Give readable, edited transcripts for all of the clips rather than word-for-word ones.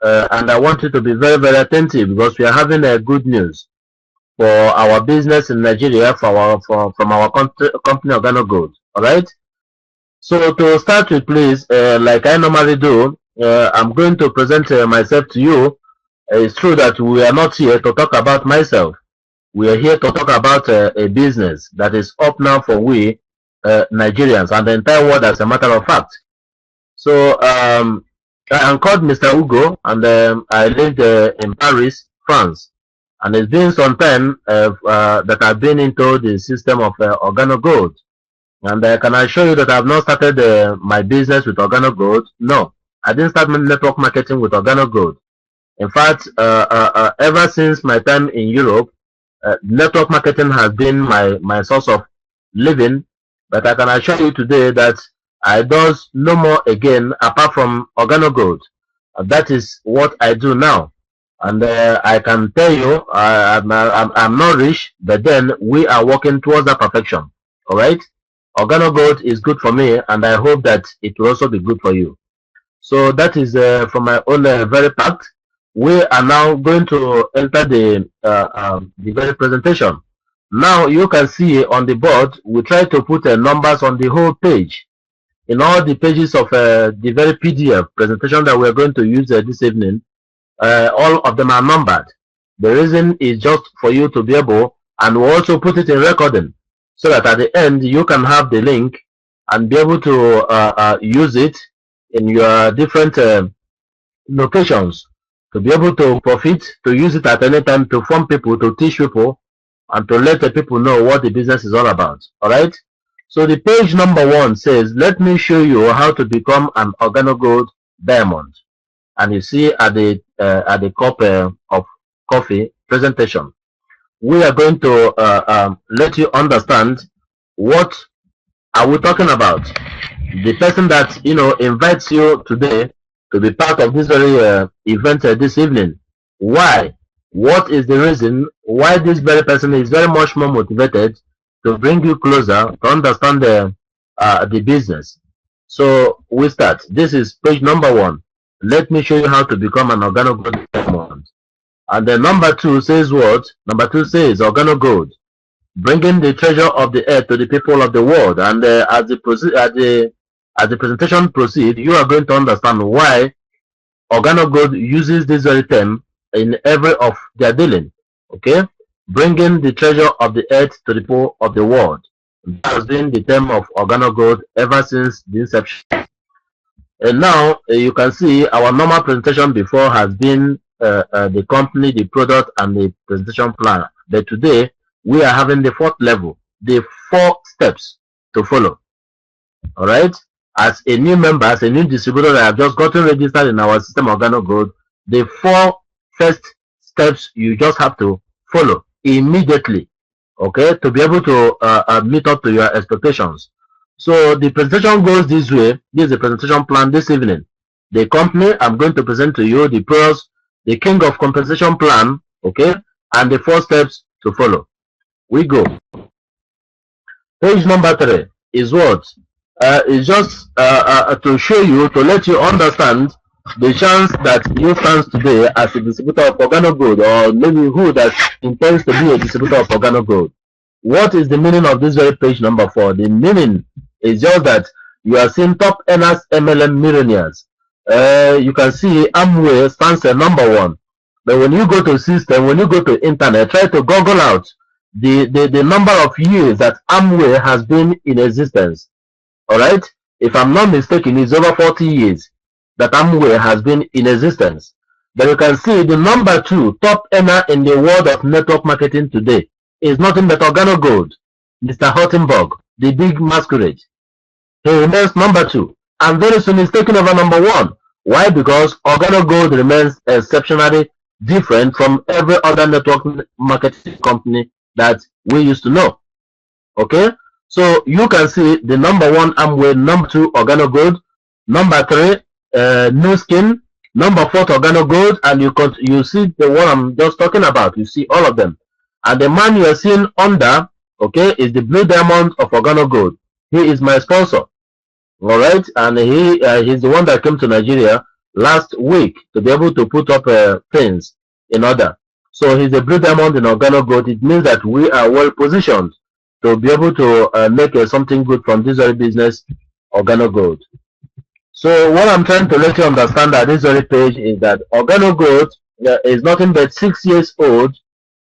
and I want you to be very, very attentive because we are having a good news for our business in Nigeria from our company Organogold. All right. So to start with, please, like I normally do, I'm going to present myself to you. It's true that we are not here to talk about myself. We are here to talk about a business that is up now for we Nigerians and the entire world, as a matter of fact. So I'm called Mr. Hugo, and I lived in Paris, France. And it's been some time that I've been into the system of Organogold. And can I show you that I've not started my business with Organogold? No, I didn't start my network marketing with Organogold. In fact, ever since my time in Europe, network marketing has been my source of living. But I can assure you today that I does no more again apart from Organogold. That is what I do now. And I can tell you, I'm not rich, but then we are working towards that perfection. All right? Organogold is good for me, and I hope that it will also be good for you. So that is from my own very part. We are now going to enter the very presentation. Now you can see on the board, we try to put numbers on the whole page. In all the pages of the very PDF presentation that we are going to use this evening, all of them are numbered. The reason is just for you to be able, and we'll also put it in recording, so that at the end you can have the link and be able to use it in your different locations, to be able to profit, to use it at any time, to form people, to teach people, and to let the people know what the business is all about. All right. So the page number 1 says, "Let me show you how to become an Organogold diamond." And you see at the cup of coffee presentation, we are going to let you understand what are we talking about. The person that invites you today to be part of this very event this evening. Why? What is the reason why this very person is very much more motivated to bring you closer to understand the business? So we start. This is page number 1. Let me show you how to become an Organogold diamond. And then number 2 says what? Number 2 says Organogold, bringing the treasure of the earth to the people of the world. And as the presentation proceeds, you are going to understand why Organogold uses this very term in every of their dealing. Okay, bringing the treasure of the earth to the people of the world. That has been the term of Organogold ever since the inception. And now you can see our normal presentation before has been the company, the product, and the presentation plan. But today we are having the 4th level, the 4 steps to follow. All right. As a new member, as a new distributor that have just gotten registered in our system Organogold, the 4 first steps you just have to follow immediately, okay, to be able to meet up to your expectations. So the presentation goes this way. This is the presentation plan this evening. The company, I'm going to present to you the pros, the king of compensation plan, okay, and the 4 steps to follow. We go. Page number 3 is what? It's just to show you, to let you understand the chance that you stand today as a distributor of Organogold, or maybe who that intends to be a distributor of Organogold. What is the meaning of this very page number 4? The meaning is just that you are seeing top earners, MLM millionaires. You can see Amway stands at number 1. But when you go to system, when you go to internet, try to Google out the number of years that Amway has been in existence. All right, if I'm not mistaken, it's over 40 years that Amway has been in existence. But you can see the number 2 top earner in the world of network marketing today is nothing but Organogold, Mr. Hottenberg, the big masquerade. He remains number 2, and very soon he's taking over number 1. Why? Because Organogold remains exceptionally different from every other network marketing company that we used to know. Okay. So you can see the number 1 Amway, number 2 Organogold, number 3 New Skin, number 4 Organogold, and you see the one I'm just talking about. You see all of them, and the man you are seeing under, okay, is the Blue Diamond of Organogold. He is my sponsor. All right, and he's the one that came to Nigeria last week to be able to put up things in order. So he's a blue diamond in Organogold. It means that we are well positioned to be able to make something good from this very business, Organogold. So what I'm trying to let you understand at this very page is that Organogold is nothing but 6 years old,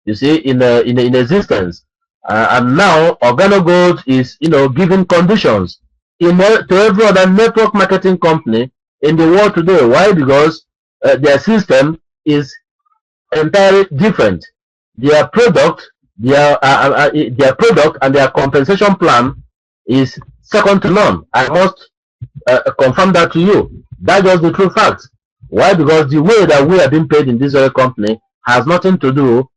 you see, in existence. And now Organogold is, giving conditions to every other network marketing company in the world today. Why? Because their system is entirely different. Their product, their product and their compensation plan is second to none. I must confirm that to you. That's just the true fact. Why? Because the way that we are being paid in this other company has nothing to do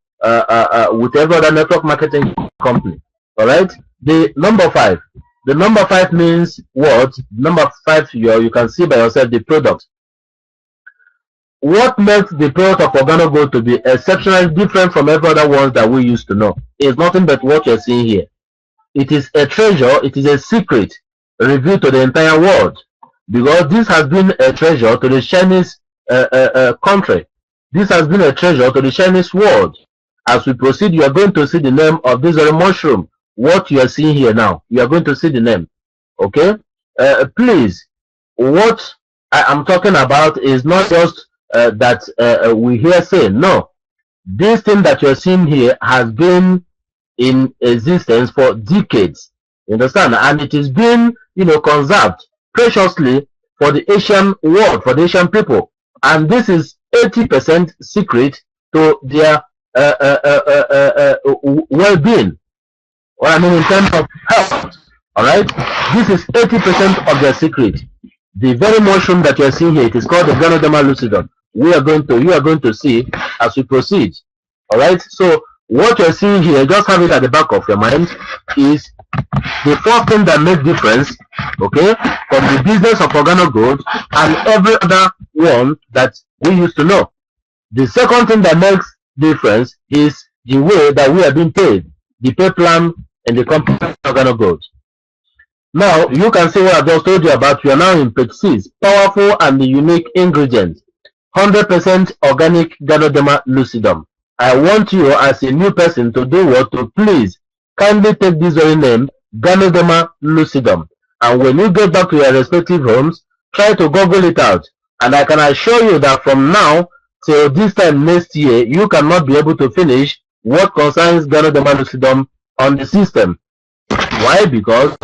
with every other network marketing company. All right. The number 5. The number 5 means what? Number 5, you can see by yourself the product. What makes the product of Organogold to be exceptionally different from every other ones that we used to know is nothing but what you're seeing here. It is a treasure, it is a secret revealed to the entire world, because this has been a treasure to the Chinese country. This has been a treasure to the Chinese world. As we proceed, you are going to see the name of this very mushroom. What you are seeing here now, you are going to see the name. Okay? Please, what I am talking about is not just that we hear say. No. This thing that you're seeing here has been in existence for decades. You understand? And it is being, conserved preciously for the Asian world, for the Asian people. And this is 80% secret to their well-being. Or I mean in terms of health. Alright? This is 80% of their secret. The very mushroom that you are seeing here, it is called the Ganoderma lucidum. You are going to see as we proceed. Alright? So what you're seeing here, just have it at the back of your mind, is the first thing that makes difference, okay, from the business of Organogold and every other one that we used to know. The second thing that makes difference is the way that we are being paid, the pay plan in the company Organogold. Now, you can see what I just told you about. We are now in page 6, powerful and the unique ingredient, 100% organic Ganoderma lucidum. I want you as a new person to do what? To please kindly take this very name, Ganoderma lucidum. And when you get back to your respective homes, try to Google it out. And I can assure you that from now till this time next year, you cannot be able to finish what concerns Ganoderma lucidum on the system. Why? Because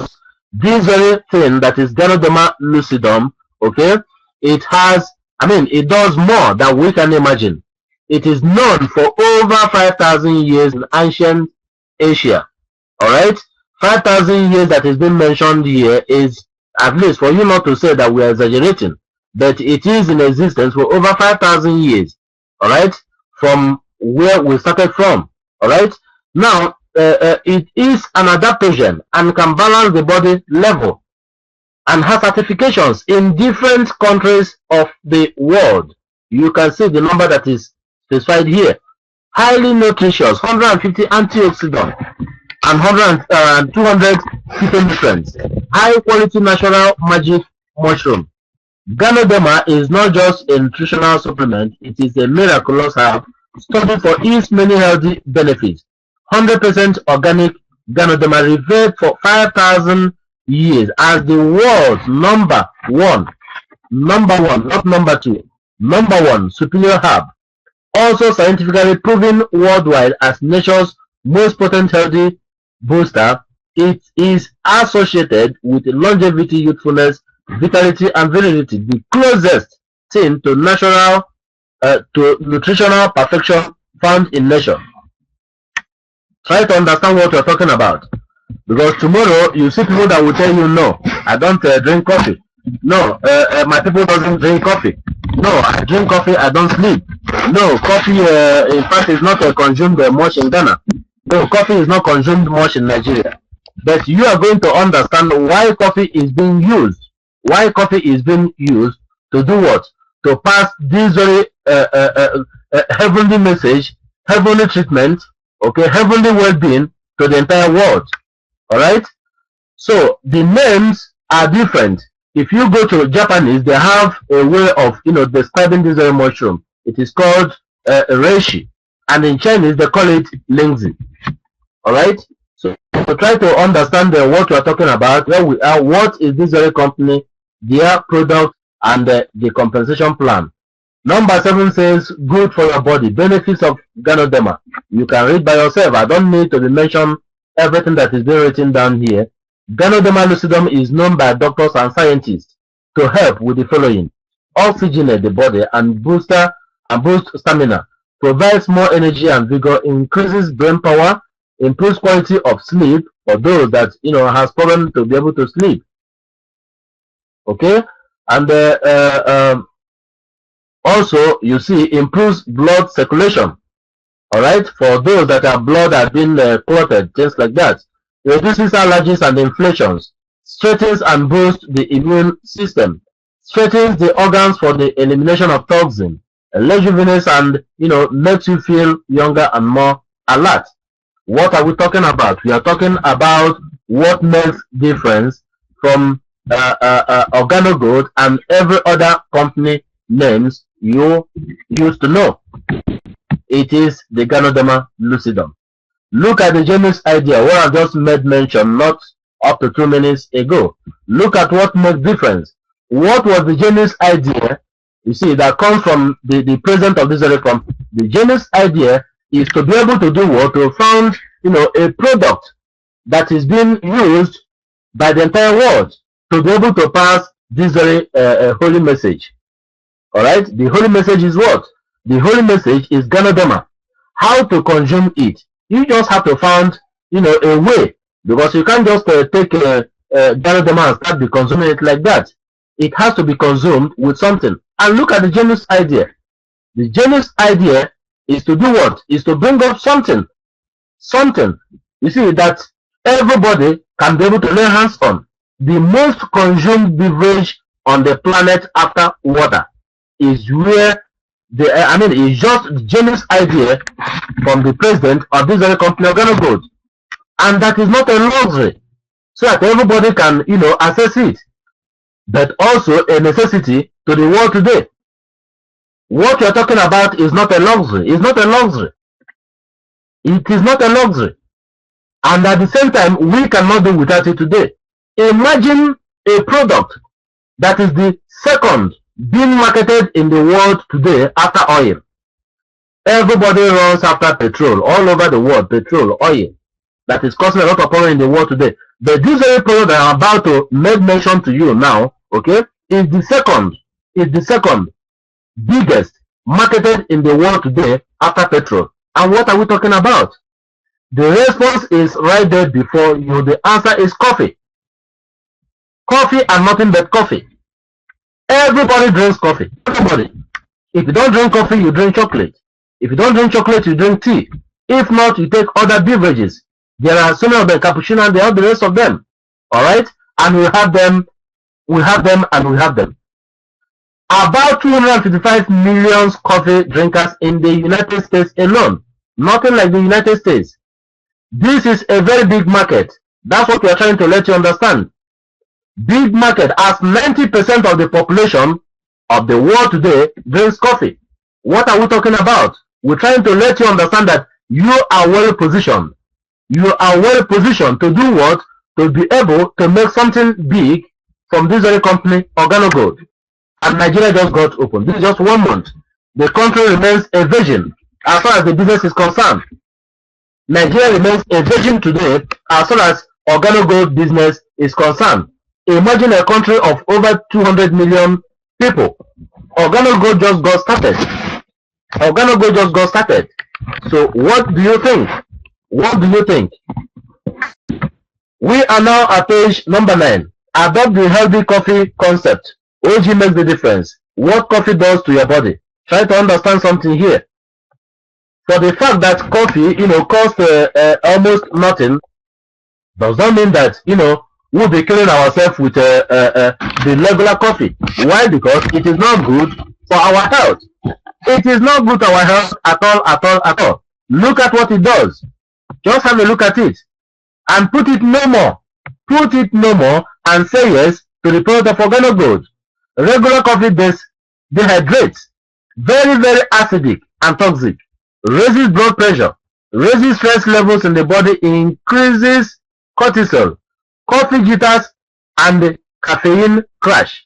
this very thing that is Ganoderma lucidum, okay, it has, it does more than we can imagine. It is known for over 5,000 years in ancient Asia. Alright? 5,000 years that is being mentioned here is, at least for you not to say that we are exaggerating, but it is in existence for over 5,000 years. Alright? From where we started from. Alright? Now, it is an adaptogen and can balance the body level and has certifications in different countries of the world. You can see the number that is specified here. Highly nutritious, 150 antioxidants and 200 phytonutrients. High quality natural magic mushroom. Ganoderma is not just a nutritional supplement, it is a miraculous herb studied for its many healthy benefits. 100% organic Ganoderma, revered for 5,000 years as the world's number one, not number 2, number 1 superior herb. Also scientifically proven worldwide as nature's most potent healthy booster. It is associated with longevity, youthfulness, vitality, and virility, the closest thing to natural, to nutritional perfection found in nature. Try to understand what we're talking about, because tomorrow you see people that will tell you, no, I don't drink coffee. No, my people doesn't drink coffee. No, I drink coffee, I don't sleep. No, coffee, in fact, is not consumed much in Ghana. No, coffee is not consumed much in Nigeria. But you are going to understand why coffee is being used. Why coffee is being used to do what? To pass this very heavenly message, heavenly treatment, okay, heavenly well-being to the entire world. Alright? So the names are different. If you go to Japanese, they have a way of describing this very mushroom. It is called reishi, and in Chinese they call it lingzi. All right. So to try to understand what we are talking about, where we are, what is this very company, their product, and the compensation plan. Number 7 says good for your body, benefits of Ganoderma. You can read by yourself. I don't need to be mentioned everything that is being written down here. Ganoderma lucidum is known by doctors and scientists to help with the following: oxygenate the body and boost stamina, provides more energy and vigor, increases brain power, improves quality of sleep for those that has problem to be able to sleep. Okay, and also you see improves blood circulation. All right, for those that have blood have been clotted, things like that. Reduces allergies and infections, strengthens and boosts the immune system, strengthens the organs for the elimination of toxin, rejuvenates and makes you feel younger and more alert. What are we talking about? We are talking about what makes difference from Organogold and every other company names you used to know. It is the Ganoderma lucidum. Look at the genus idea, what I just made mention not up to 2 minutes ago. Look at what makes difference. What was the genus idea? You see, that comes from the president of this very company. The genus idea is to be able to do what? To found a product that is being used by the entire world to be able to pass this very holy message. All right, the holy message is what? The holy message is Ganoderma. How to consume it? You just have to find a way, because you can't just take Ganoderma and start be consuming it like that. It has to be consumed with something. And look at the genus idea. The genus idea is to do what? Is to bring up something. Something. You see, that everybody can be able to lay hands on. The most consumed beverage on the planet after water is where it's just the genus idea from the president of this very company, Organogold. And that is not a luxury, so that everybody can access it, but also a necessity to the world today. What you're talking about is not a luxury. It's not a luxury. It is not a luxury. And at the same time, we cannot do without it today. Imagine a product that is the second being marketed in the world today after oil. Everybody runs after petrol all over the world, petrol, oil. That is causing a lot of problem in the world today. But this very product that I'm about to make mention to you now, okay, is the second biggest marketed in the world today after petrol. And what are we talking about? The response is right there before you. The answer is coffee. Coffee and nothing but coffee. Everybody drinks coffee. Everybody. If you don't drink coffee, you drink chocolate. If you don't drink chocolate, you drink tea. If not, you take other beverages. There are so many of them, cappuccino, and the rest of them. All right? And we have them, and we have them. About 255 million coffee drinkers in the United States alone. Nothing like the United States. This is a very big market. That's what we are trying to let you understand. Big market, as 90% of the population of the world today drinks coffee. What are we talking about? We're trying to let you understand that you are well positioned. You are well positioned to do what? To be able to make something big from this very company, Organogold. And Nigeria just got open. This is just 1 month. The country remains a virgin as far as the business is concerned. Nigeria remains a virgin today as far as Organogold business is concerned. Imagine a country of over 200 million people. Organogold just got started. Organogold just got started. So what do you think? What do you think? We are now at page number 9. Adopt the healthy coffee concept. OG makes the difference. What coffee does to your body. Try to understand something here. For the fact that coffee, costs almost nothing, does not mean that, we'll be killing ourselves with the regular coffee. Why? Because it is not good for our health. It is not good for our health at all. Look at what it does. Just have a look at it. And put it no more. Put it no more and say yes, to the product of Organogold. Regular coffee dehydrates, very, very acidic and toxic, raises blood pressure, raises stress levels in the body, increases cortisol, coffee jitters, and caffeine crash.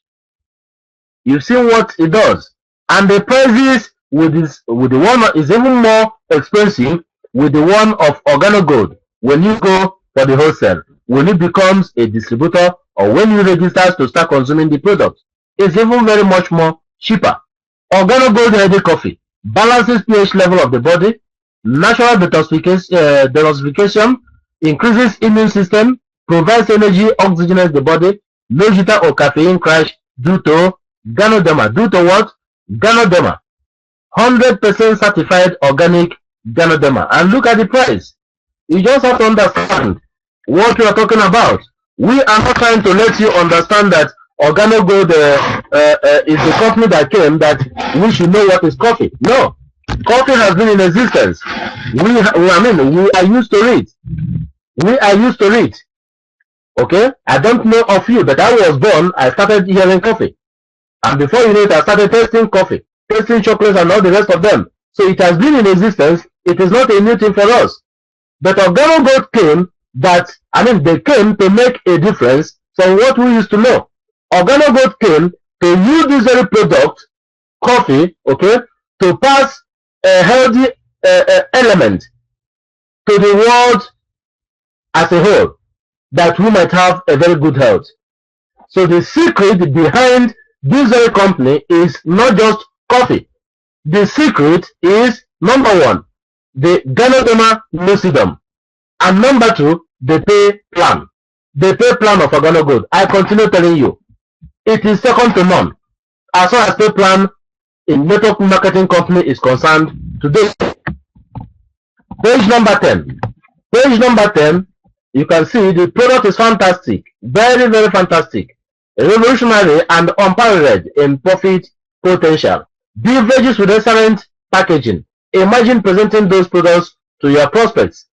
You've seen what it does. And the prices with the one is even more expensive with the one of Organogold when you go for the wholesale. When it becomes a distributor or when you register to start consuming the product, it's even very much more cheaper. Organogold healthy coffee balances pH level of the body, natural detoxification, increases immune system, provides energy, oxygenates the body, no jitter or caffeine crash due to Ganoderma. Due to what? Ganoderma. 100% certified organic Ganoderma. And look at the price. You just have to understand what we are talking about. We are not trying to let you understand that Organogold is the company that came that we should know what is coffee. No. Coffee has been in existence. We are used to it. We are used to it. Okay? I don't know of you, but I was born, I started hearing coffee. And before you know it, I started tasting coffee, tasting chocolates and all the rest of them. So it has been in existence. It is not a new thing for us. But Organogold came they came to make a difference from what we used to know. Organogold came to use this very product, coffee, okay, to pass a healthy element to the world as a whole, that we might have a very good health. So the secret behind this very company is not just coffee. The secret is, number one, the Ganoderma lucidum, and number two, the pay plan. The pay plan of Organogold. I continue telling you, it is second to none as far as pay plan in network marketing company is concerned today. Page number 10. Page number 10, you can see the product is fantastic, very, very fantastic, revolutionary and unparalleled in profit potential. Beverages with excellent packaging. Imagine presenting those products to your prospects.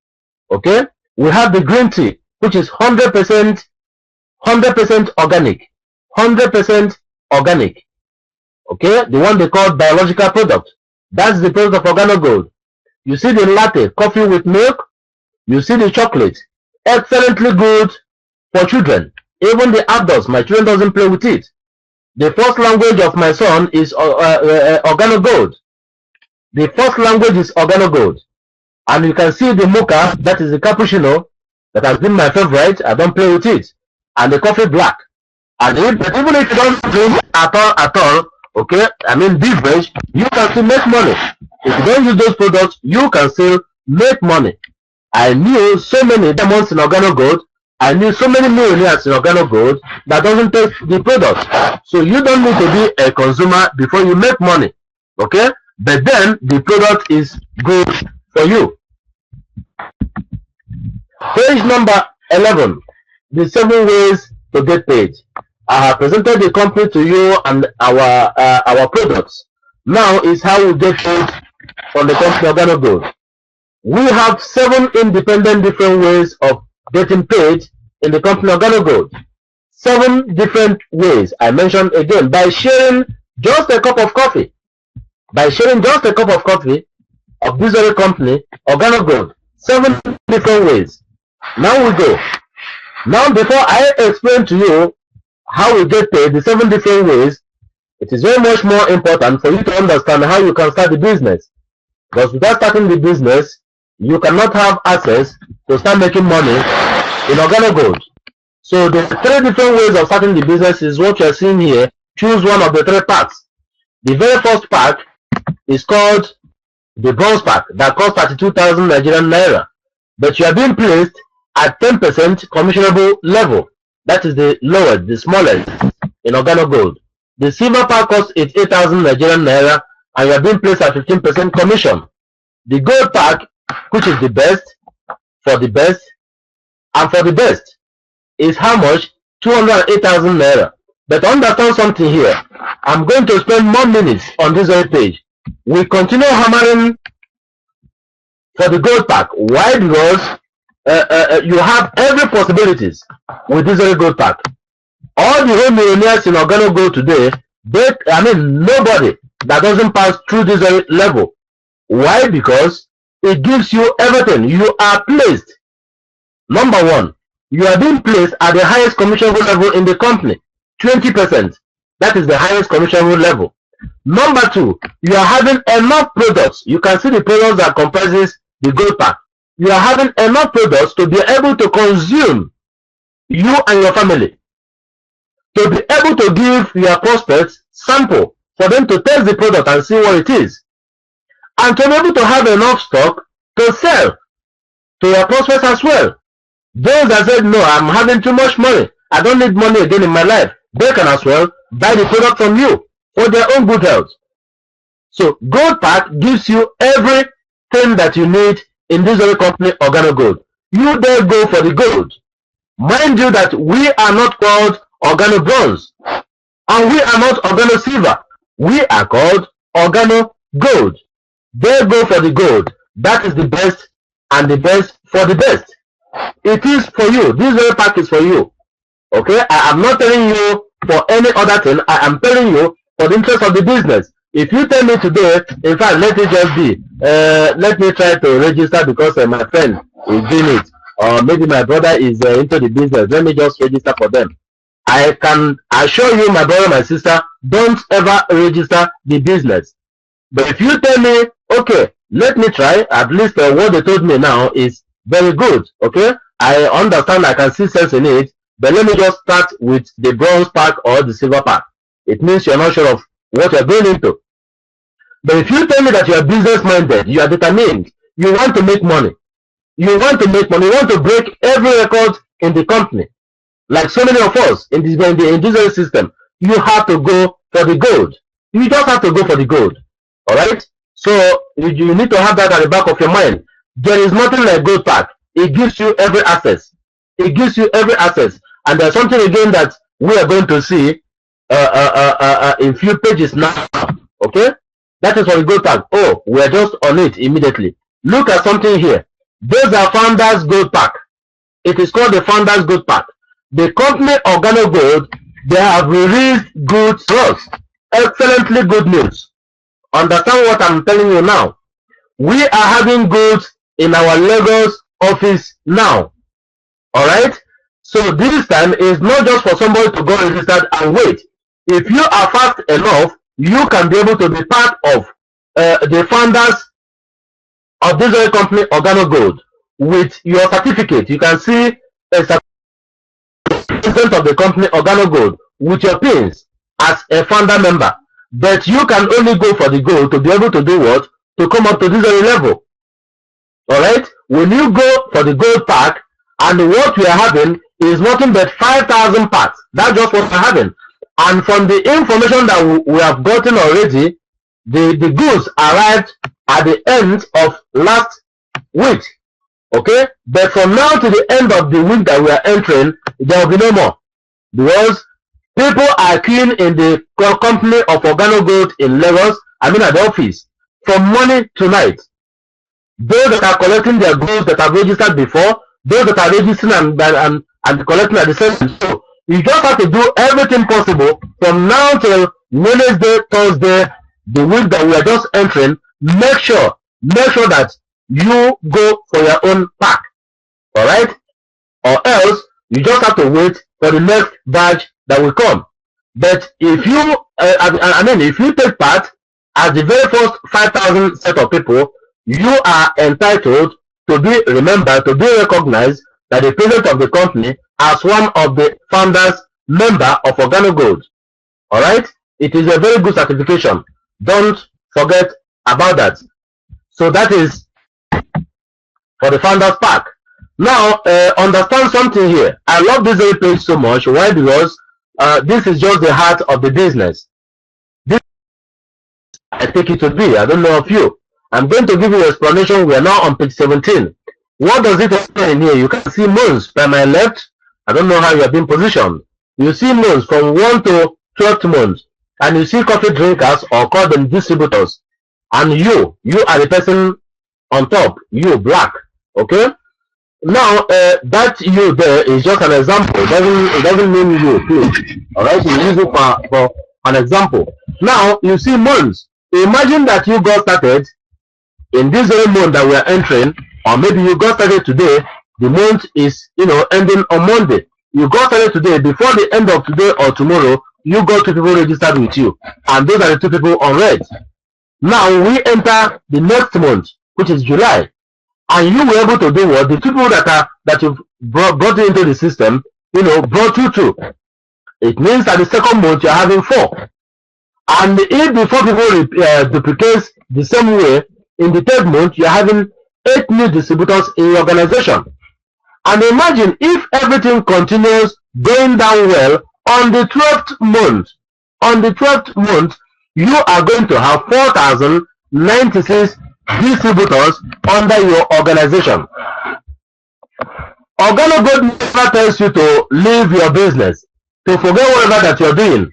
Okay, we have the green tea, which is 100% organic, 100% organic. Okay, the one they call biological product. That's the product of Organogold. You see the latte, coffee with milk. You see the chocolate, excellently good for children. Even the adults, my children doesn't play with it. The first language of my son is Organogold. The first language is Organogold. And you can see the mocha, that is the cappuccino, that has been my favorite. I don't play with it. And the coffee black. And but even if you don't drink at all, okay, beverage, you can still make money. If you don't use those products, you can still make money. I knew so many diamonds in Organogold. I knew so many millionaires in Organogold that doesn't take the product. So you don't need to be a consumer before you make money. Okay? But then the product is good for you. Page number 11. The 7 ways to get paid. I have presented the company to you and our products. Now is how we get paid from the company Organogold. We have 7 independent different ways of getting paid in the company Organogold. 7 different ways. I mentioned again, by sharing just a cup of coffee. By sharing just a cup of coffee of this very company, Organogold. 7 different ways. Now we go. Now before I explain to you how we get paid, the 7 different ways, it is very much more important for you to understand how you can start the business. Because without starting the business, you cannot have access to start making money in Organogold. So the 3 different ways of starting the business is what you are seeing here. Choose one of the 3 packs. The very first pack is called the bronze pack that costs 32,000 Nigerian Naira. But you are being placed at 10% commissionable level. That is the lowest, the smallest in Organogold. The silver pack costs 88,000 Nigerian Naira and you are being placed at 15% commission. The gold pack, which is the best, for the best, and for the best, is how much? 208,000 Naira. But understand something here. I'm going to spend more minutes on this very page. We continue hammering for the gold pack. Why? Because you have every possibilities with this very gold pack. All the whole millionaires in Organogold today, nobody that doesn't pass through this level. Why? Because it gives you everything. You are placed. Number one, you are being placed at the highest commissionable level in the company, 20%. That is the highest commissionable level. Number two, you are having enough products. You can see the products that comprises the gold pack. You are having enough products to be able to consume, you and your family, to be able to give your prospects sample for them to test the product and see what it is, and to be able to have enough stock to sell to your prospects as well. Those that said, no, I'm having too much money, I don't need money again in my life, they can as well buy the product from you for their own good health. So Gold Pack gives you everything that you need in this very company, Organogold. You there go for the gold. Mind you that we are not called Organo Bronze, and we are not Organo Silver. We are called Organo Gold. They go for the gold. That is the best, and the best for the best. It is for you. This very pack is for you. Okay? I am not telling you for any other thing. I am telling you for the interest of the business. If you tell me today, in fact, let it just be, let me try to register because my friend is doing it, or maybe my brother is into the business, let me just register for them. I can assure you, my brother, my sister, don't ever register the business. But if you tell me, okay, let me try, at least what they told me now is very good, okay? I understand, I can see sense in it, but let me just start with the bronze pack or the silver pack. It means you're not sure of what you're going into. But if you tell me that you are business minded, you are determined, you want to make money, you want to break every record in the company, like so many of us in this system, you have to go for the gold. You just have to go for the gold. Alright? So you need to have that at the back of your mind. There is nothing like Gold Pack. It gives you every access. It gives you every access. And there's something again that we are going to see in few pages now. Okay? That is for the Gold Pack. Oh, we are just on it immediately. Look at something here. Those are Founders Gold Pack. It is called the Founders Gold Pack. The company Organogold, they have released goods to us. Excellently good news. Understand what I'm telling you now. We are having goods in our Lagos office now. Alright? So this time is not just for somebody to go register and wait. If you are fast enough, you can be able to be part of the founders of this very company, Organogold, with your certificate. You can see a certificate of the company, Organogold, with your pins as a founder member. But you can only go for the gold to be able to do what? To come up to this very level. Alright? When you go for the gold pack, and what we are having is nothing but 5,000 packs. That's just what we're having. And from the information that we have gotten already, the goods arrived at the end of last week. Okay? But from now to the end of the week that we are entering, there will be no more. Because people are queuing in the company of Organogold in Lagos, at the office, from morning to night. Those that are collecting their goods that have registered before, those that are registering and collecting at the same time. So you just have to do everything possible from now till Wednesday, Thursday, the week that we are just entering. Make sure that you go for your own pack. Alright? Or else you just have to wait for the next batch that will come. But if you if you take part as the very first 5,000 set of people, you are entitled to be remembered, to be recognized by the president of the company as one of the founders member of Organogold. Alright? It is a very good certification. Don't forget about that. So that is for the founders pack. Now, understand something here. I love this very page so much. Why? Because this is just the heart of the business. This I take it to be. I don't know of you. I'm going to give you an explanation. We are now on page 17. What does it explain in here? You can see months by my left. I don't know how you have been positioned. You see months from 1 to 12 months. And you see coffee drinkers, or call them distributors. And you are the person on top. You, black. Okay? Now, that you there is just an example. It doesn't mean you, please. All right, you use it for an example. Now, you see months. Imagine that you got started in this very month that we are entering, or maybe you got started today. The month is, ending on Monday. You got started today. Before the end of today or tomorrow, you got two people registered with you, and those are the two people on red. Now we enter the next month, which is July, and you were able to do what the people that you've brought into the system, brought you to. It means that the second month you're having 4, and if the 4 people duplicates the same way, in the third month you're having 8 new distributors in your organization. And imagine if everything continues going down well on the 12th month. On the 12th month, you are going to have 4,096 distributors under your organization. Organogold never tells you to leave your business, to forget whatever that you're doing,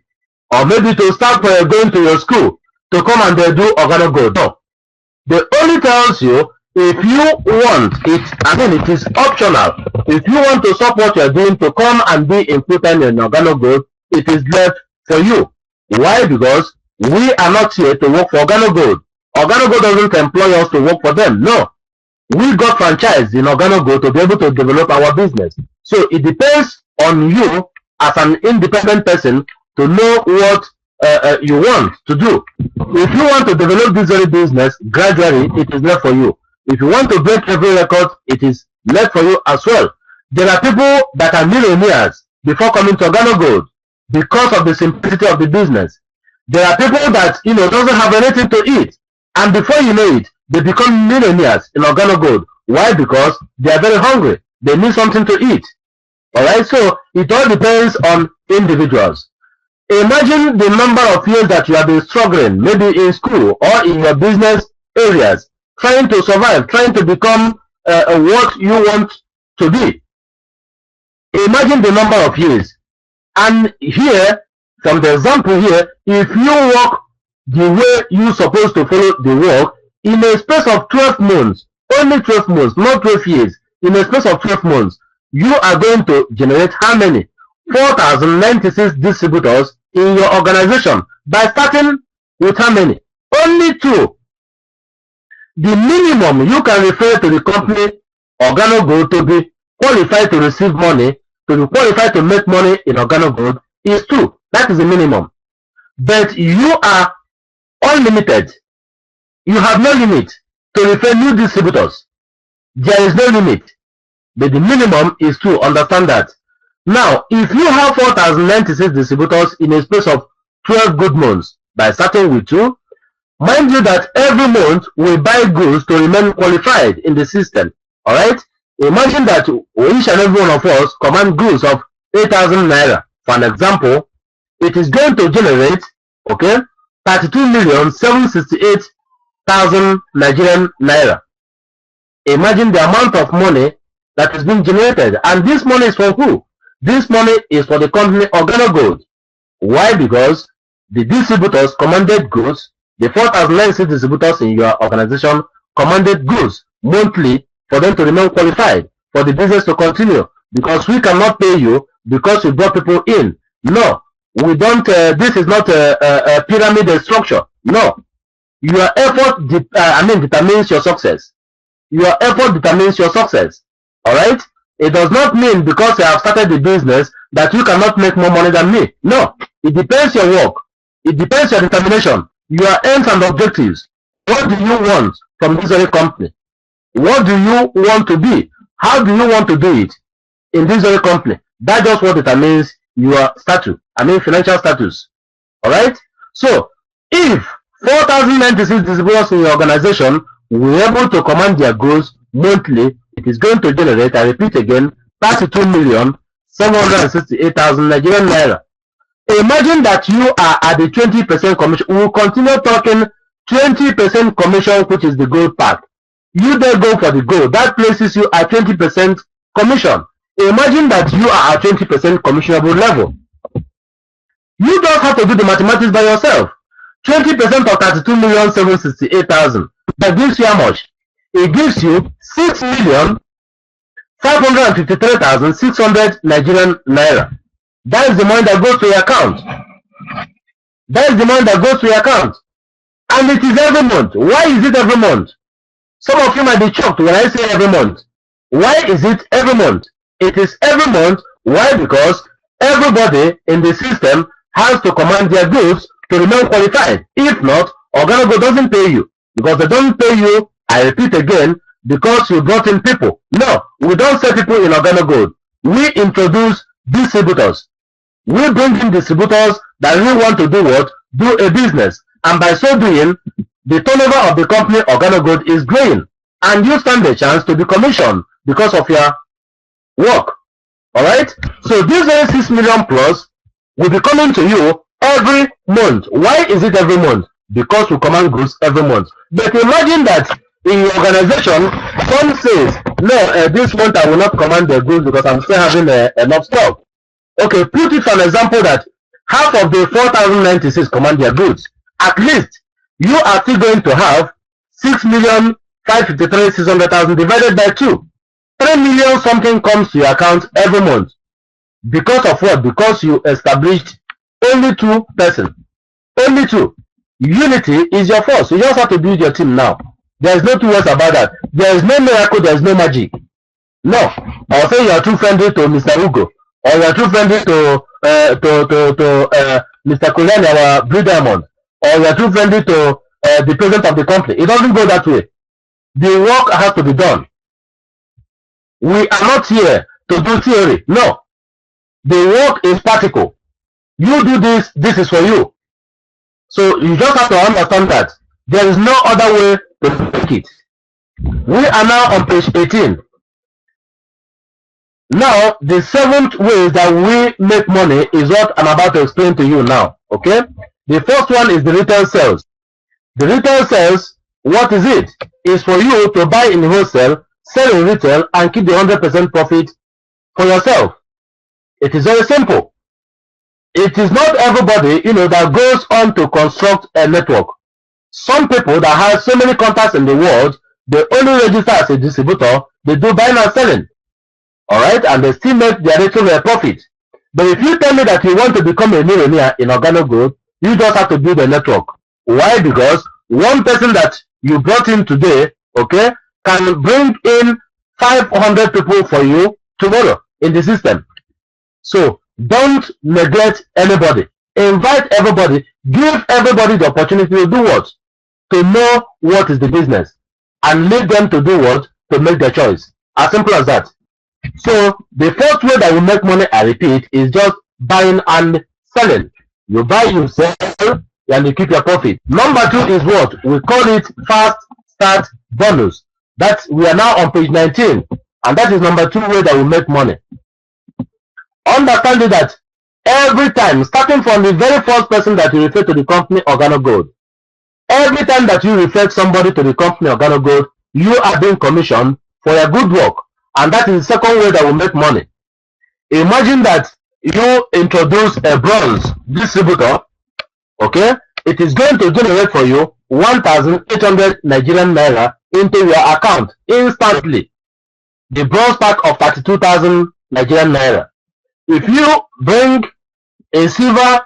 or maybe to start going to your school to come and do Organogold. No. They only tells you if you want it, it is optional. If you want to stop what you're doing to come and be included in Organogold, it is left for you. Why? Because we are not here to work for Organogold. Organogold doesn't employ us to work for them. No. We got franchised in Organogold to be able to develop our business. So it depends on you as an independent person to know what you want to do. If you want to develop this very business gradually, it is left for you. If you want to break every record, it is left for you as well. There are people that are millionaires before coming to Organogold because of the simplicity of the business. There are people that doesn't have anything to eat, and before you know it, they become millionaires in Organogold. Why? Because they are very hungry. They need something to eat. Alright, so it all depends on individuals. Imagine the number of years that you have been struggling, maybe in school or in your business areas, trying to survive, trying to become what you want to be. Imagine the number of years. And here, from the example here, if you work the way you're supposed to follow the work in a space of 12 months, only 12 months, not 12 years, in a space of 12 months, you are going to generate how many? 4,096 distributors in your organization by starting with how many? Only 2. The minimum you can refer to the company Organogold to be qualified to receive money, to be qualified to make money in Organogold is 2. That is the minimum. But you are unlimited. You have no limit to refer new distributors. There is no limit. But the minimum is 2. Understand that. Now, if you have 4,096 distributors in a space of 12 good months by starting with 2, mind you that every month we buy goods to remain qualified in the system. Alright? Imagine that each and every one of us command goods of 8,000 naira. For an example, it is going to generate, 32,768,000 Nigerian naira. Imagine the amount of money that is being generated. And this money is for who? This money is for the company Organogold. Why? Because the distributors commanded goods, the 4,096 distributors in your organization commanded goods monthly for them to remain qualified, for the business to continue. Because we cannot pay you because we brought people in. No, we don't. This is not a pyramid structure. No, your effort determines your success. Your effort determines your success. Alright? It does not mean because you have started the business that you cannot make more money than me. No. It depends your work. It depends your determination, your aims and objectives. What do you want from this very company? What do you want to be? How do you want to do it in this very company? That's just what determines your status. Financial status. Alright? So, if 4,096 distributors in your organization were able to command their goods monthly, it is going to generate, I repeat again, 32,768,000 Nigerian naira. Imagine that you are at the 20% commission. We will continue talking 20% commission, which is the gold part. You then go for the gold. That places you at 20% commission. Imagine that you are at 20% commissionable level. You don't have to do the mathematics by yourself. 20% of 32,768,000. That gives you how much? It gives you 553,600 Nigerian naira. That is the money that goes to your account. That is the money that goes to your account. And it is every month. Why is it every month? Some of you might be shocked when I say every month. Why is it every month? It is every month. Why? Because everybody in the system has to command their goods to remain qualified. If not, Organogold doesn't pay you. Because they don't pay you, I repeat again, because you brought in people. No, we don't sell people in Organogold. We introduce distributors. We bring in distributors that really want to do what? Do a business. And by so doing, the turnover of the company Organogold is growing. And you stand a chance to be commissioned because of your work. Alright? So this very 6 million plus will be coming to you every month. Why is it every month? Because we command goods every month. But imagine that in your organization, some says, no, this month I will not command the goods because I'm still having enough stock. Okay, put it for an example that half of the 4,096 command their goods. At least you are still going to have 6,553,600,000 divided by 2. 3 million something comes to your account every month. Because of what? Because you established only 2 persons. Only 2. Unity is your force. You just have to build your team now. There is no 2 words about that. There is no miracle, there is no magic. No. I'll say you are too friendly to Mr. Hugo. Or you are too friendly to Mr. Kulani, our Blue Diamond. Or you are too friendly to the president of the company. It doesn't go that way. The work has to be done. We are not here to do theory. No. The work is practical. You do this, this is for you. So you just have to understand that there is no other way to make it. We are now on page 18. Now, the 7th way that we make money is what I'm about to explain to you now. Okay? The first one is the retail sales. The retail sales, what is it? It's for you to buy in wholesale, sell in retail, and keep the 100% profit for yourself. It is very simple. It is not everybody, that goes on to construct a network. Some people that have so many contacts in the world, they only register as a distributor, they do buying and selling. Alright, and they still make their little profit. But if you tell me that you want to become a millionaire in Organogold, you just have to build a network. Why? Because one person that you brought in today, okay, can bring in 500 people for you tomorrow in the system. So don't neglect anybody. Invite everybody. Give everybody the opportunity to do what? To know what is the business. And leave them to do what? To make their choice. As simple as that. So the first way that we make money, I repeat, is just buying and selling. You buy, you sell, and you keep your profit. Number 2 is what? We call it fast start bonus. We are now on page 19. And that is number 2 way that we make money. Understand that every time, starting from the very first person that you refer to the company Organogold, every time that you refer somebody to the company Organogold, you are being commissioned for your good work. And that is the second way that we make money. Imagine that you introduce a bronze distributor, okay? It is going to generate for you 1,800 Nigerian naira into your account instantly. The bronze pack of 32,000 Nigerian naira. If you bring a silver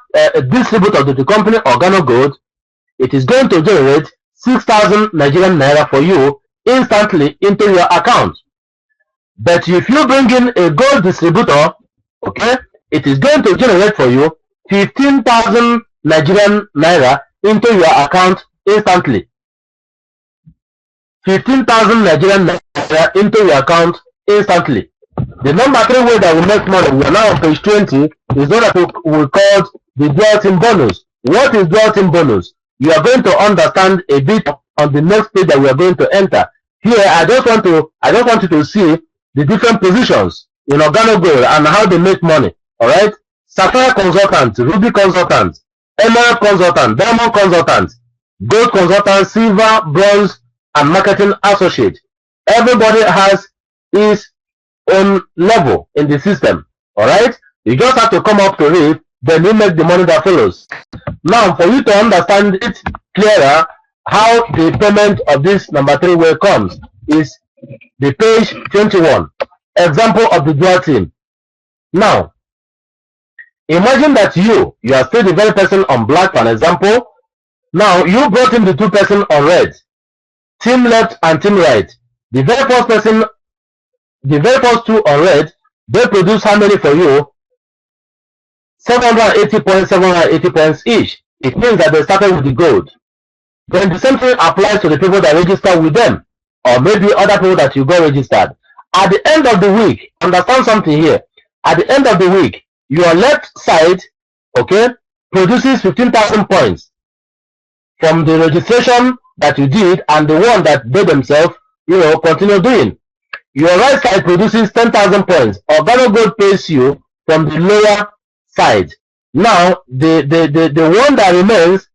distributor to the company Organogold, it is going to generate 6,000 Nigerian naira for you instantly into your account. But if you bring in a gold distributor, okay, it is going to generate for you 15,000 Nigerian naira into your account instantly. 15,000 Nigerian naira into your account instantly. The number 3 way that we make money, we are now on page 20, is what we call the dual team bonus. What is dual team bonus? You are going to understand a bit on the next page that we are going to enter. Here, I just want you to see the different positions in Organogold and how they make money. Alright? Sapphire consultant, Ruby consultant, Emerald consultant, Diamond consultant, Gold consultant, Silver, Bronze, and Marketing associate. Everybody has his own level in the system. Alright? You just have to come up to it, then you make the money that follows. Now, for you to understand it clearer, how the payment of this number 3 way comes is the page 21. example of the dual team. Now, imagine that you are still the very person on black, for an example. Now, you brought in the two person on red, team left and team right. The very first person, the very first two on red, they produce how many for you? 780 points, 780 points each. It means that they started with the gold. Then the same thing applies to the people that register with them, or maybe other people that you got registered. At the end of the week, understand something here. At the end of the week, your left side, okay, produces 15,000 points from the registration that you did and the one that they themselves, continue doing. Your right side produces 10,000 points. Organogold pays you from the lower side. Now, the one that remains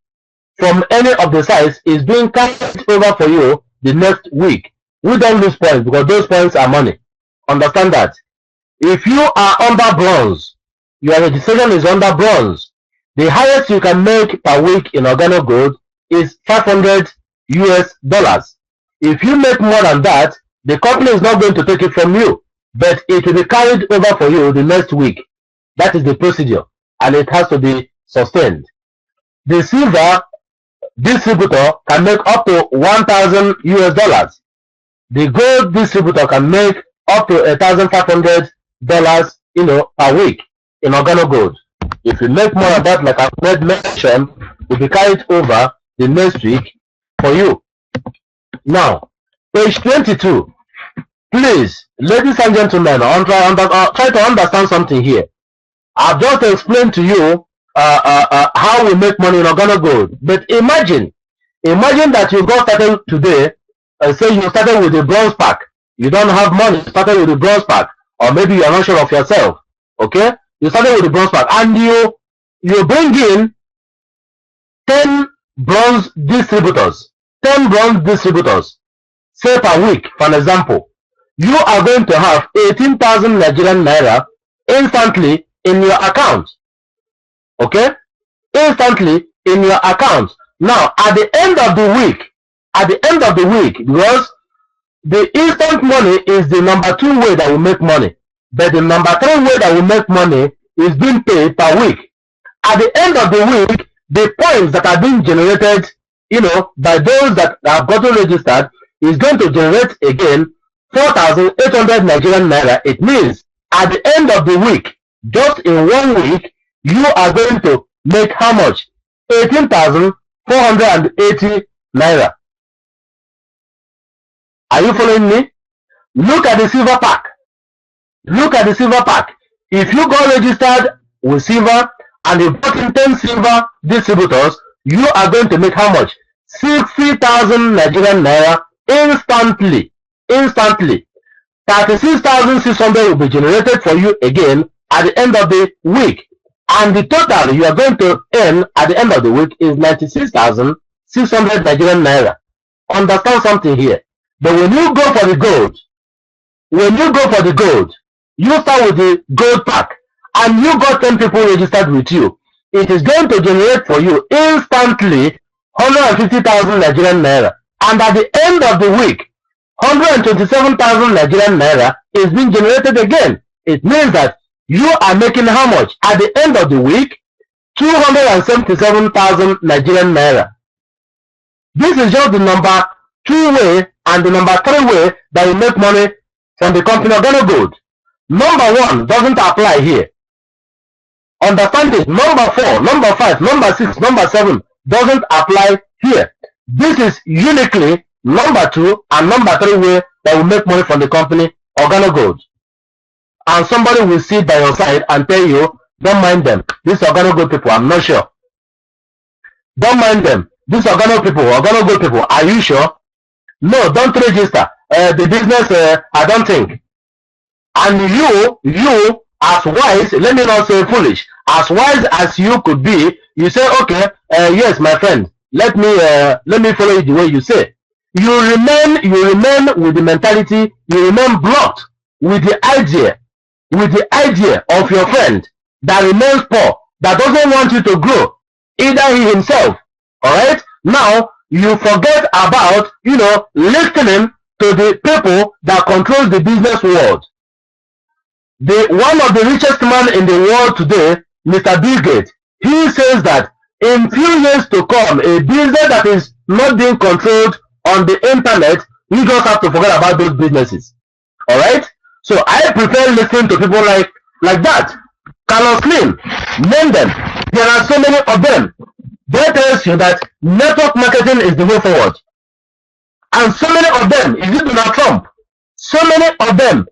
from any of the sides is being carried over for you the next week. We don't lose points because those points are money. Understand that. If you are under bronze, your registration is under bronze. The highest you can make per week in Organogold is $500 US. If you make more than that, the company is not going to take it from you, but it will be carried over for you the next week. That is the procedure, and it has to be sustained. The silver distributor can make up to $1,000 US. The gold distributor can make up to $1,500, per week in Organogold. If you make more of that, like I made mention, it will be carried over the next week for you. Now, page 22. Please, ladies and gentlemen, try to understand something here. I've just explained to you how we make money in Organogold. But imagine that you got started today, say you started with a bronze pack. You don't have money, you started with a bronze pack, or maybe you're not sure of yourself. Okay? You started with a bronze pack, and you bring in 10 bronze distributors. 10 bronze distributors, say per week, for an example. You are going to have 18,000 Nigerian Naira instantly in your account. Okay? Instantly in your account. Now, at the end of the week, because the instant money is the number 2 way that we make money, but the number 3 way that we make money is being paid per week. At the end of the week, the points that are being generated, by those that have gotten registered is going to generate again 4,800 Nigerian Naira. It means at the end of the week, just in 1 week, you are going to make how much? 18,480 Naira. Are you following me? Look at the silver pack. Look at the silver pack. If you got registered with silver and you bought in 10 silver distributors, you are going to make how much? 60,000 Nigerian Naira instantly. 36,600 will be generated for you again at the end of the week. And the total you are going to earn at the end of the week is 96,600 Nigerian Naira. Understand something here. But when you go for the gold, you start with the gold pack, and you got 10 people registered with you. It is going to generate for you instantly 150,000 Nigerian Naira. And at the end of the week, 127,000 Nigerian Naira is being generated again. It means that you are making how much? At the end of the week, 277,000 Nigerian Naira. This is just the number 2 way and the number 3 way that you make money from the company Organogold. Number 1 doesn't apply here. Understand it. Number 4, number 5, number 6, number 7 doesn't apply here. This is uniquely number 2 and number 3 way that will make money from the company Organogold. And somebody will sit by your side and tell you, don't mind them. These Organogold people, I'm not sure. Don't mind them. These Organogold people, are you sure? No, don't register. The business, I don't think. And you, as wise, let me not say foolish, as wise as you could be, you say, okay, yes, my friend, let me follow you the way you say. You remain with the mentality, you remain blocked with the idea of your friend that remains poor, that doesn't want you to grow, either he himself. All right. Now you forget about listening to the people that control the business world. One of the richest man in the world today, Mr. Bill Gates, he says that in few years to come, a business that is not being controlled on the internet, you just have to forget about those businesses. All right. So I prefer listening to people like that. Carlos Slim, name them. There are so many of them. That tells you that network marketing is the way forward. And so many of them, is it Donald Trump? So many of them,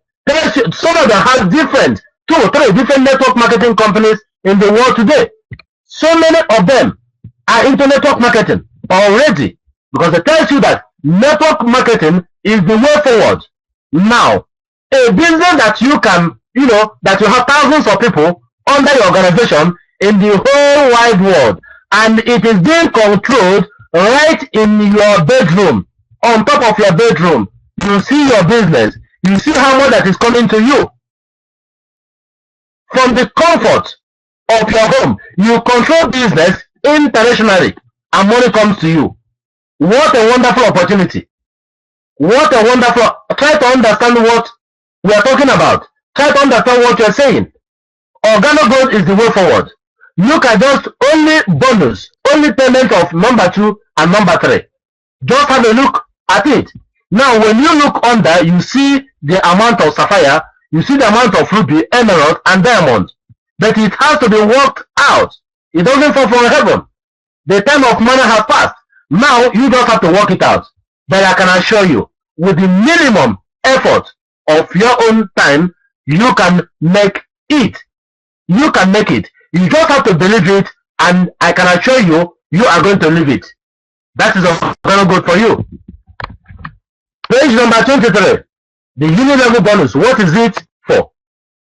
some of them have different, 2 or 3 different network marketing companies in the world today. So many of them are into network marketing already, because it tells you that network marketing is the way forward. Now, a business that you can, that you have thousands of people under your organization in the whole wide world, and it is being controlled right in your bedroom, on top of your bedroom. You see your business, you see how much that is coming to you. From the comfort of your home, you control business internationally, and money comes to you. What a wonderful opportunity. What a wonderful, try to understand what we are talking about. Try to understand what you are saying. Organogold is the way forward. Look at just only bonus, only payment of number 2 and number 3. Just have a look at it. Now, when you look under, you see the amount of sapphire, you see the amount of ruby, emerald, and diamond. But it has to be worked out. It doesn't fall from heaven. The time of money has passed. Now, you just have to work it out. But I can assure you, with the minimum effort of your own time, you can make it. You can make it. You just have to believe it, and I can assure you, you are going to live it. That is very good for you. Page number 23. The uni-level bonus. What is it for?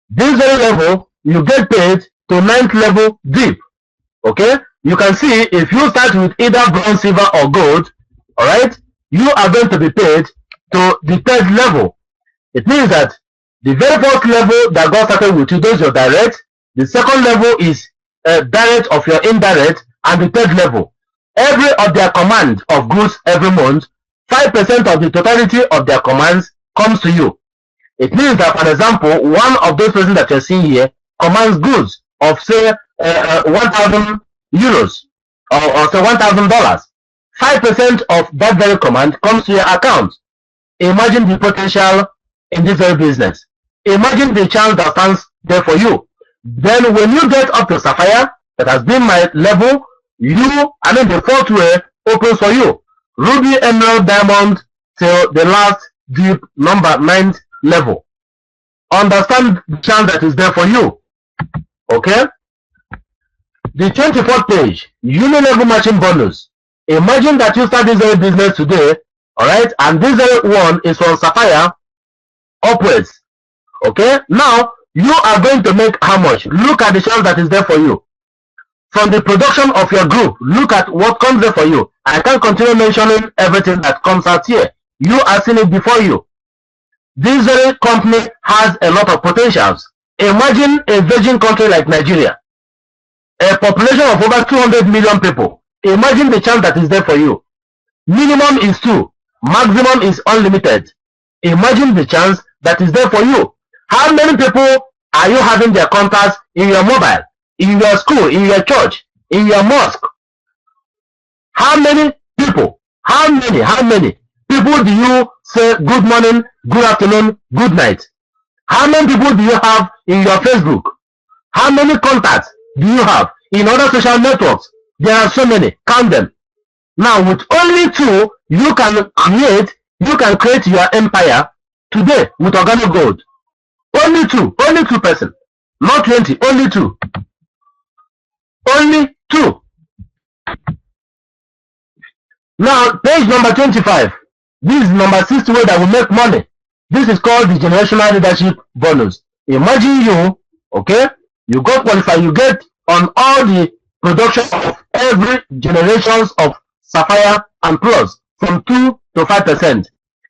This very level, you get paid to 9th level deep. Okay? You can see if you start with either bronze, silver, or gold, alright, you are going to be paid to the 3rd level. It means that the very first level that got started with you, those your direct, the 2nd level is direct of your indirect, and the 3rd level. Every of their command of goods every month, 5% of the totality of their commands comes to you. It means that, for example, one of those persons that you're seeing here commands goods of, say, 1,000 euros or say $1,000. 5% of that very command comes to your account. Imagine the potential in this very business. Imagine the chance that stands there for you. Then when you get up to sapphire, that has been my level, the 4th way opens for you. Ruby, emerald, diamond till the last deep number 9th level. Understand the chance that is there for you. Okay? The 24th page, uni-level matching bonus. Imagine that you start this very business today, alright, and this very one is from sapphire upwards. Okay? Now, you are going to make how much? Look at the chance that is there for you. From the production of your group, look at what comes there for you. I can't continue mentioning everything that comes out here. You are seeing it before you. This very company has a lot of potentials. Imagine a virgin country like Nigeria, a population of over 200 million people. Imagine the chance that is there for you. Minimum is 2, maximum is unlimited. Imagine the chance that is there for you. How many people are you having their contacts in your mobile, in your school, in your church, in your mosque? How many people, how many people do you say good morning, good afternoon, good night? How many people do you have in your Facebook? How many contacts do you have in other social networks? There are so many, count them. Now with only 2, you can create your empire today with Organogold. Only 2 person, not 20, only 2. Only 2. Now, page number 25. This is number 6 way that will make money. This is called the generational leadership bonus. Imagine you, okay, you got qualified, you get on all the production of every generations of sapphire and plus from 2 to 5%.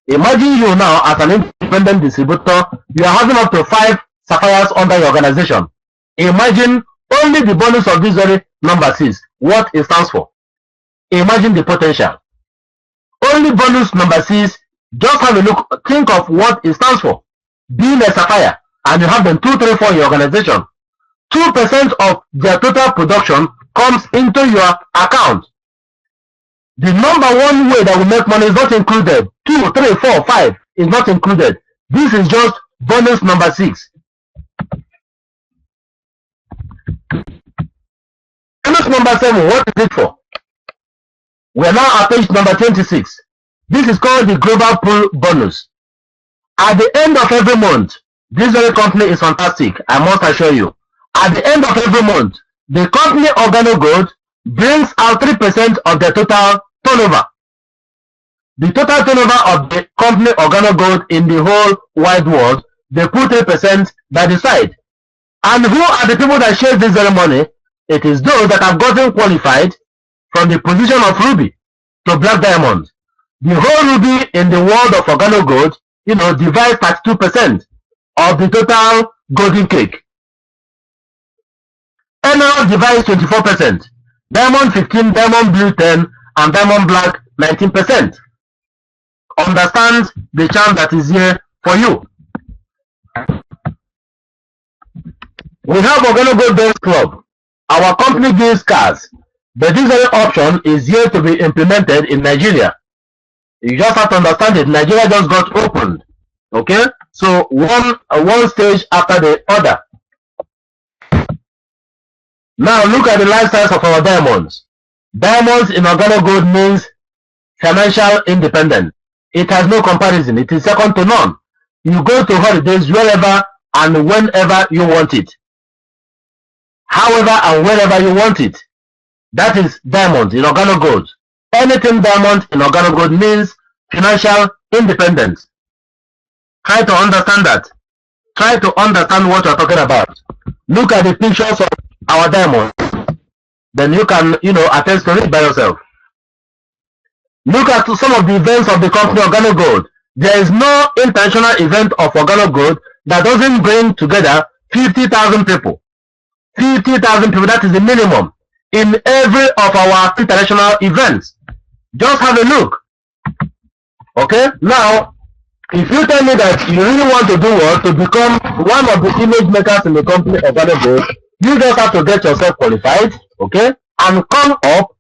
Imagine you now as an independent distributor, you are having up to 5 sapphires under your organization. Imagine only the bonus of this very number 6, what it stands for. Imagine the potential. Only bonus number 6, just have a look, think of what it stands for. Being a sapphire. and you have them 2, 3, 4 in your organization, 2% of their total production comes into your account. The number one way that we make money is not included. 2, 3, 4, 5 is not included. This is just bonus number 6. Bonus number 7, what is it for? We are now at page number 26. This is called the global pool bonus. At the end of every month, this very company is fantastic, I must assure you. At the end of every month, the company Organogold brings out 3% of the total turnover. The total turnover of the company Organogold in the whole wide world, they put 3% by the side. And who are the people that share this very money? It is those that have gotten qualified from the position of ruby to black diamond. The whole ruby in the world of Organogold, divides 32% of the total golden cake. Emerald divides 24%. Diamond 15, diamond blue 10, and diamond black 19%. Understand the chance that is here for you. We have Organogold Dance Club. Our company gives cars, but this very option is yet to be implemented in Nigeria. You just have to understand it. Nigeria just got opened. Okay? So one stage after the other. Now look at the lifestyles of our diamonds. Diamonds in Organogold means financial independence. It has no comparison. It is second to none. You go to holidays wherever and whenever you want it. However and wherever you want it. That is diamonds in Organogold. Anything diamond in Organogold means financial independence. Try to understand that. Try to understand what we're talking about. Look at the pictures of our diamonds. Then you can, attest to it by yourself. Look at some of the events of the company Organogold. There is no international event of Organogold that doesn't bring together 50,000 people. 50,000 people, that is the minimum in every of our international events. Just have a look. Okay? Now, if you tell me that you really want to do what? To become one of the image makers in the company Organogold, you just have to get yourself qualified, okay? And come up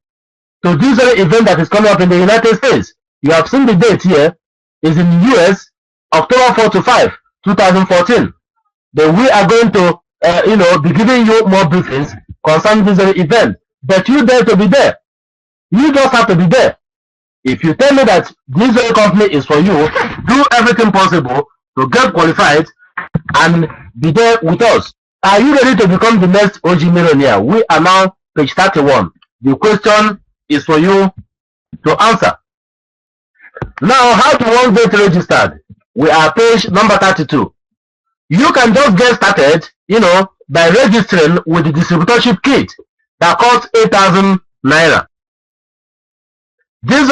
to this very event that is coming up in the United States. You have seen the date here. It's in the US, October 4 to 5, 2014. Then we are going to, be giving you more briefings concerning this very event. But you dare to be there. You just have to be there. If you tell me that this very company is for you, do everything possible to get qualified and be there with us. Are you ready to become the next OG millionaire? We are now page 31. The question is for you to answer. Now, how do one get registered? We are page number 32. You can just get started, by registering with the distributorship kit that costs 8,000 naira. This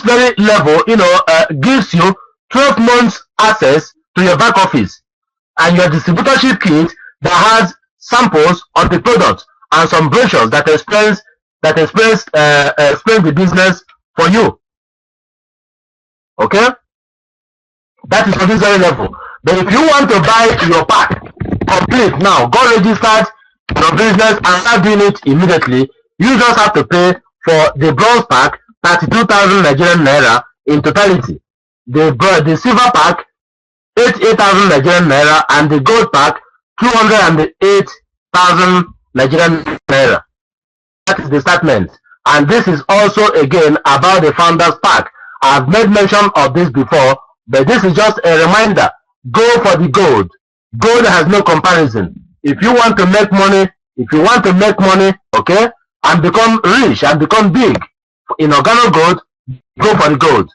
very level, gives you 12 months access to your back office and your distributorship kit that has samples of the product and some brochures that explains the business for you. Okay? That is for this very level. But if you want to buy your pack complete now, go register your business and start doing it immediately. You just have to pay for the bronze pack 32,000 Nigerian naira in totality. The silver pack 88,000 Nigerian naira and the gold pack 208,000 Nigerian naira. That is the statement. And this is also again about the founders pack. I've made mention of this before, but this is just a reminder. Go for the gold. Gold has no comparison. If you want to make money, okay, and become rich and become big in Organogold, go for the gold.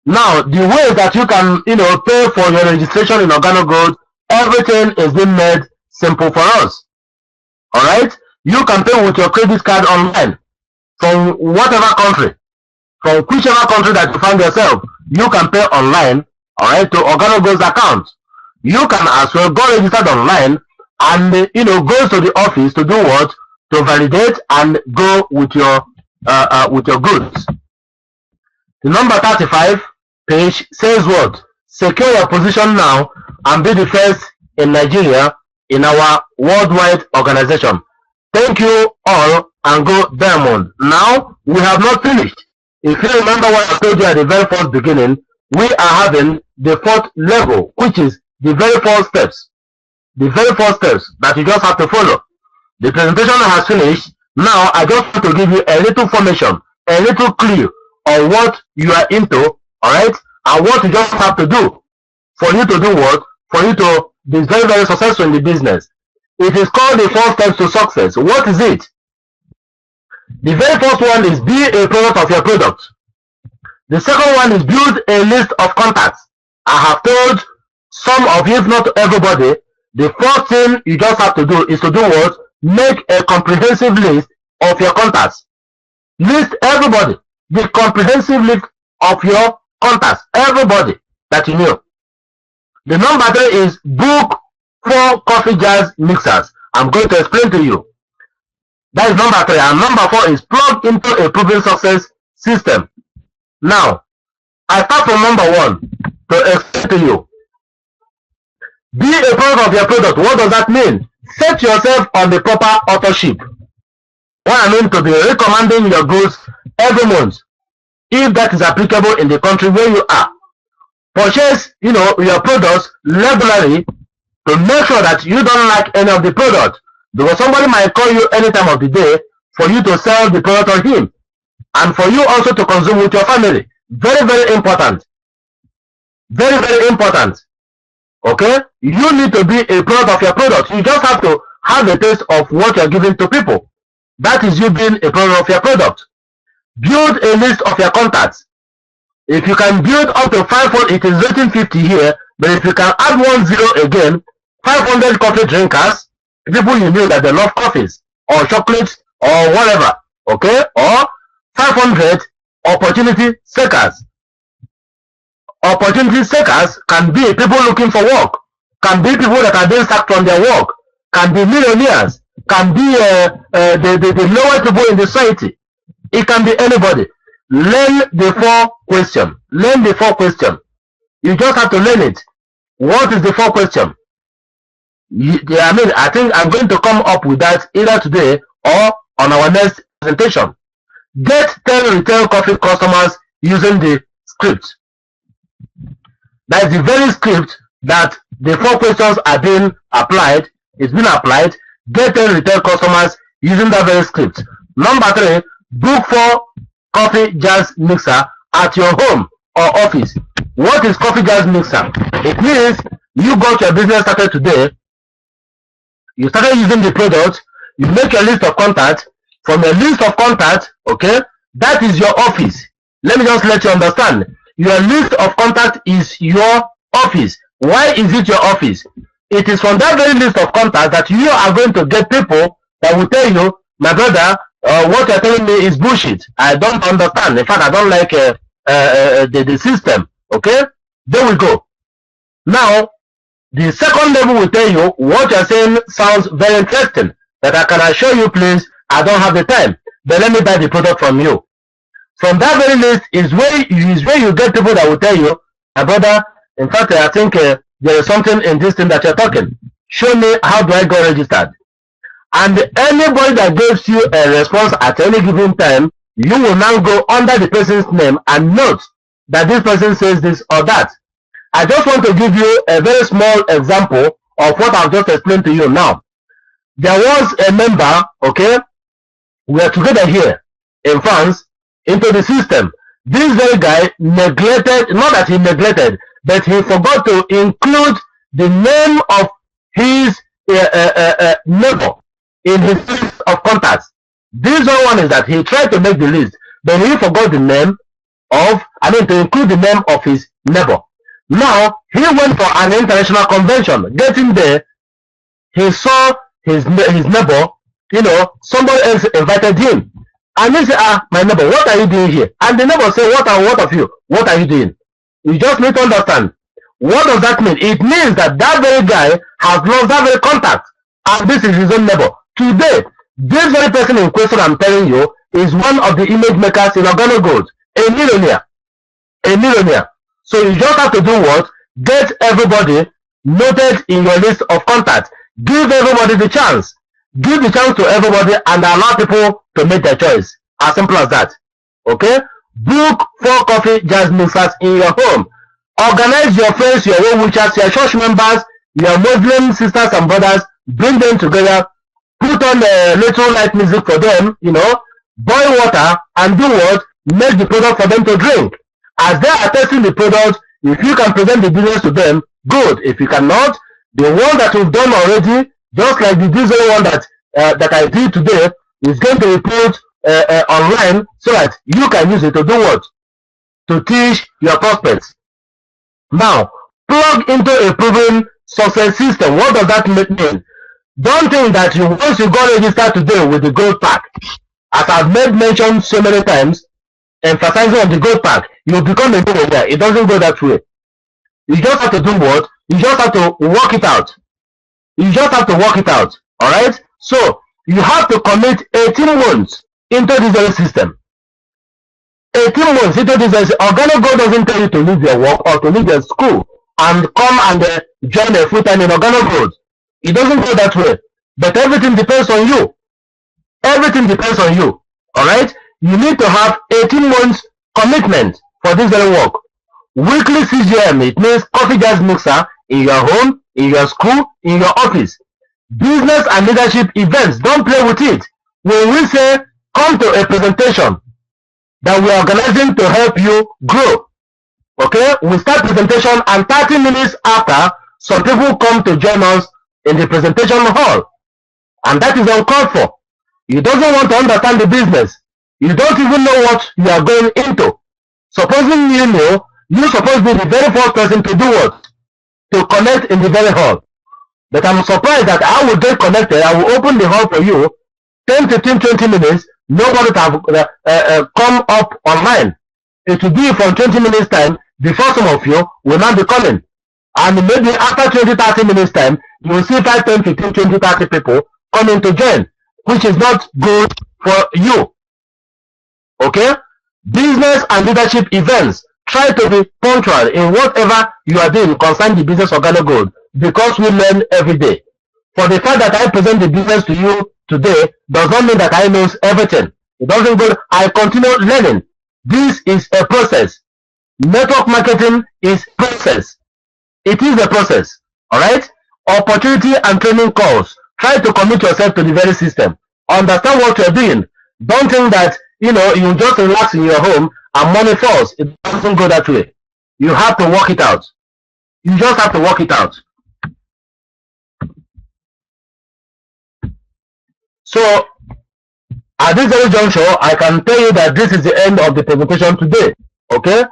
Now, the way that you can, pay for your registration in Organogold, everything is being made simple for us. Alright? You can pay with your credit card online from whatever country, from whichever country that you find yourself. You can pay online, alright, to Organogold's account. You can as well go registered online and, go to the office to do what? To validate and go with your goods. The number 35 page says what? secure your position now and be the first in Nigeria in our worldwide organization. Thank you all and go Diamond. Now, we have not finished. If you remember what I told you at the very first beginning, we are having the fourth level, which is the very first steps. The very first steps that you just have to follow. The presentation has finished. Now, I just want to give you a little formation, a little clue on what you are into, alright? And what you just have to do for you to do what? For you to be very, very successful in the business. It is called the 4 steps to success. What is it? The very first one is be a product of your product. The second one is build a list of contacts. I have told some of you, if not everybody, the first thing you just have to do is to do what? Make a comprehensive list of your contacts. List everybody. The comprehensive list of your contacts. Everybody that you know. The number 3 is book 4 coffee jars mixers. I'm going to explain to you. That is number 3. And number 4 is plug into a proven success system. Now, I start from number 1 to explain to you. Be a product of your product. What does that mean? Set yourself on the proper authorship. What I mean to be recommending your goods every month, if that is applicable in the country where you are. Purchase, your products regularly to make sure that you don't like any of the product, because somebody might call you any time of the day for you to sell the product on him, and for you also to consume with your family. Very, very important. Very, very important. Okay? You need to be a product of your product. You just have to have a taste of what you're giving to people. That is you being a product of your product. Build a list of your contacts. If you can build up to 500, it is written 50 here, but if you can add 10 again, 500 coffee drinkers, people you know that they love coffees or chocolates or whatever, okay? Or 500 opportunity seekers. Opportunity seekers can be people looking for work, can be people that are being sacked from their work, can be millionaires, can be the lower people in the society. It can be anybody. Learn the 4 questions. Learn the 4 questions. You just have to learn it. What is the 4 questions? I think I'm going to come up with that either today or on our next presentation. Get 10 retail coffee customers using the script. That is the very script that the 4 questions are being applied. It's been applied. Get 10 retail customers using that very script. Number 3, book 4 coffee jars mixer at your home or office. What is coffee jars mixer? It means you got your business started today. You started using the product. You make a list of contacts. From a list of contacts, okay, that is your office. Let me just let you understand. Your list of contacts is your office. Why is it your office? It is from that very list of contacts that you are going to get people that will tell you, my brother, what you're telling me is bullshit. I don't understand. In fact, I don't like the system. Okay? There we go. Now, the second level will tell you what you're saying sounds very interesting. That I can assure you, please, I don't have the time. But let me buy the product from you. From that very list is where you get people that will tell you, my brother, in fact, I think there is something in this thing that you're talking. Show me how do I go registered. And anybody that gives you a response at any given time, you will now go under the person's name and note that this person says this or that. I just want to give you a very small example of what I've just explained to you now. There was a member, okay, we are together here in France, into the system. This very guy neglected, not that he neglected, but he forgot to include the name of his neighbor in his list of contacts. This one is that he tried to make the list, but he forgot the name of, to include the name of his neighbor. Now, he went for an international convention. Getting there, he saw his neighbor, somebody else invited him. And he said, my neighbor, what are you doing here? And the neighbor said, what of you? What are you doing? You just need to understand. What does that mean? It means that that very guy has lost that very contact. And this is his own neighbor. Today, this very person in question I'm telling you is one of the image makers in Organogold. A millionaire. A millionaire. So you just have to do what? Get everybody noted in your list of contacts. Give everybody the chance. Give the chance to everybody and allow people to make their choice. As simple as that. Okay? Book 4 coffee jazz mixers in your home. Organize your friends, your well-wishers, your church members, your Muslim sisters and brothers. Bring them together. Put on a little light music for them, boil water and do what? Make the product for them to drink. As they are testing the product, if you can present the business to them, good. If you cannot, the one that we've done already, just like the diesel one that I did today, is going to be put online so that you can use it to do what? To teach your prospects. Now, plug into a proven success system. What does that mean? Don't think that once you go register today with the gold pack, as I've made mention so many times, emphasizing on the gold pack, you become a millionaire. It doesn't go that way. You just have to do what? You just have to work it out. You just have to work it out. Alright? So, you have to commit 18 months into this very system. 18 months into this very system. Organogold doesn't tell you to leave your work or to leave your school and come and join a full-time in Organogold. It doesn't go that way. But everything depends on you. Everything depends on you. Alright? You need to have 18 months commitment for this very work. Weekly CGM, it means coffee jazz mixer in your home, in your school, in your office. Business and leadership events, don't play with it. When we say come to a presentation that we are organizing to help you grow, okay, we start presentation and 30 minutes after, some people come to join us in the presentation hall, and that is uncalled for. You doesn't want to understand the business. You don't even know what you are going into. Supposing you know, you're supposed to be the very first person to do what? To connect in the very hall. But I'm surprised that I will get connected. I will open the hall for you. 10, 15, 20 minutes. Nobody have come up online. It will be from 20 minutes time before some of you will not be coming. And maybe after 20, 30 minutes time, you will see 5, 10, 15, 20, 30 people coming to join, which is not good for you. Okay? Business and leadership events. Try to be punctual in whatever you are doing concerning the business of Organogold, because we learn every day. For the fact that I present the business to you today does not mean that I know everything. It doesn't go. I continue learning. This is a process. Network marketing is process. It is a process. Alright? Opportunity and training calls. Try to commit yourself to the very system. Understand what you're doing. Don't think that you just relax in your home and money falls. It doesn't go that way. You have to work it out. You just have to work it out. So, at this very juncture, I can tell you that this is the end of the presentation today. Okay?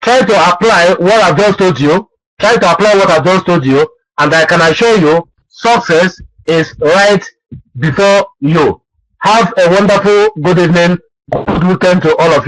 Try to apply what I've just told you. Try to apply what I've just told you, and I can assure you, success is right before you. Have a wonderful good evening, good weekend to all of you.